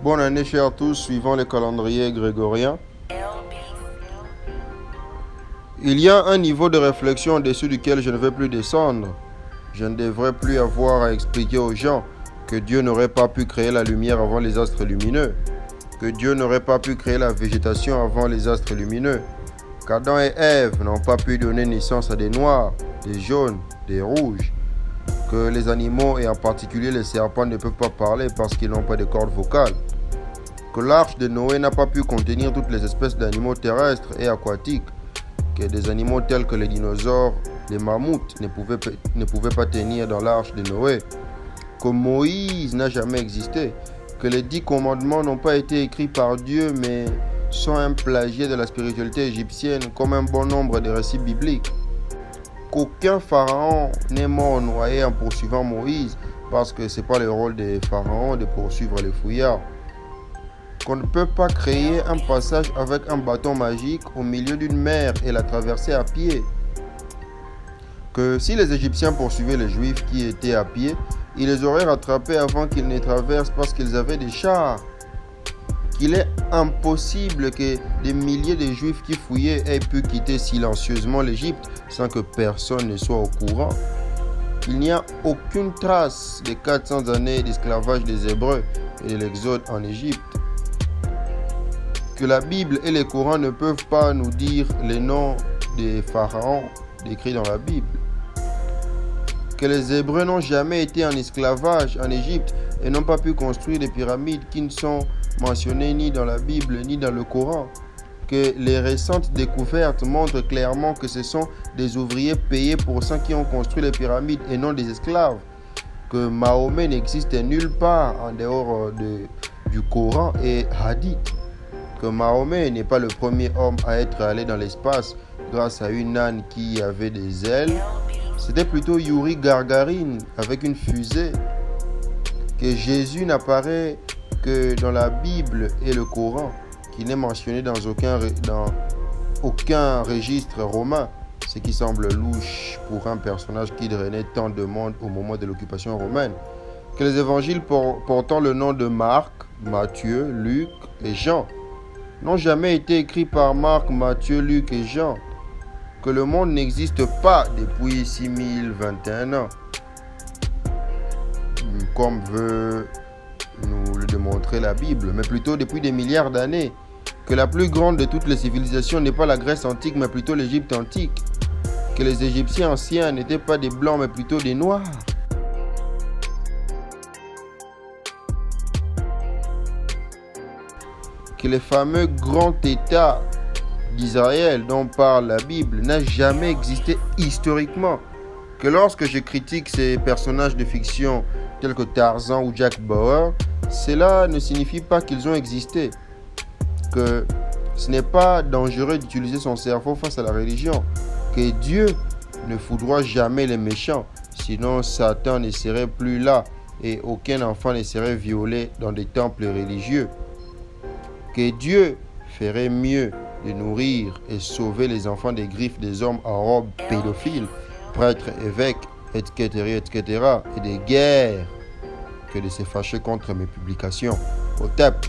Bonne année chers tous, suivant le calendrier grégorien. Il y a un niveau de réflexion au-dessus duquel je ne vais plus descendre. Je ne devrais plus avoir à expliquer aux gens que Dieu n'aurait pas pu créer la lumière avant les astres lumineux, que Dieu n'aurait pas pu créer la végétation avant les astres lumineux, qu'Adam et Ève n'ont pas pu donner naissance à des noirs, des jaunes, des rouges, que les animaux et en particulier les serpents ne peuvent pas parler parce qu'ils n'ont pas de cordes vocales, que l'arche de Noé n'a pas pu contenir toutes les espèces d'animaux terrestres et aquatiques, que des animaux tels que les dinosaures, les mammouths ne pouvaient pas tenir dans l'arche de Noé, que Moïse n'a jamais existé, que les 10 commandements n'ont pas été écrits par Dieu mais sont un plagiat de la spiritualité égyptienne comme un bon nombre de récits bibliques, qu'aucun pharaon n'est mort noyé en poursuivant Moïse parce que ce n'est pas le rôle des pharaons de poursuivre les fouillards, qu'on ne peut pas créer un passage avec un bâton magique au milieu d'une mer et la traverser à pied, que si les Égyptiens poursuivaient les Juifs qui étaient à pied, ils les auraient rattrapés avant qu'ils ne traversent parce qu'ils avaient des chars, qu'il est impossible que des milliers de Juifs qui fouillaient aient pu quitter silencieusement l'Égypte sans que personne ne soit au courant. Il n'y a aucune trace des 400 années d'esclavage des Hébreux et de l'exode en Égypte. Que la Bible et les Corans ne peuvent pas nous dire les noms des pharaons décrits dans la Bible. Que les Hébreux n'ont jamais été en esclavage en Égypte et n'ont pas pu construire des pyramides qui ne sont mentionnées ni dans la Bible ni dans le Coran. Que les récentes découvertes montrent clairement que ce sont des ouvriers payés pour ça qui ont construit les pyramides et non des esclaves. Que Mahomet n'existe nulle part en dehors du Coran et Hadith. Que Mahomet n'est pas le premier homme à être allé dans l'espace grâce à une âne qui avait des ailes. C'était plutôt Yuri Gagarin avec une fusée. Que Jésus n'apparaît que dans la Bible et le Coran, qui n'est mentionné dans aucun registre romain, ce qui semble louche pour un personnage qui drainait tant de monde au moment de l'occupation romaine. Que les évangiles portant le nom de Marc, Matthieu, Luc et Jean n'ont jamais été écrits par Marc, Matthieu, Luc et Jean, que le monde n'existe pas depuis 6021 ans, comme veut nous le démontrer la Bible, mais plutôt depuis des milliards d'années, que la plus grande de toutes les civilisations n'est pas la Grèce antique, mais plutôt l'Égypte antique, que les Égyptiens anciens n'étaient pas des blancs, mais plutôt des noirs, que les fameux grands États d'Israël dont parle la Bible n'a jamais existé historiquement, que lorsque je critique ces personnages de fiction tels que Tarzan ou Jack Bauer, cela ne signifie pas qu'ils ont existé, que ce n'est pas dangereux d'utiliser son cerveau face à la religion, que Dieu ne foudroie jamais les méchants, sinon Satan ne serait plus là et aucun enfant ne serait violé dans des temples religieux, que Dieu ferait mieux de nourrir et sauver les enfants des griffes des hommes en robe pédophiles, prêtres, évêques, etc., et des guerres, que de se fâcher contre mes publications. Au TEP.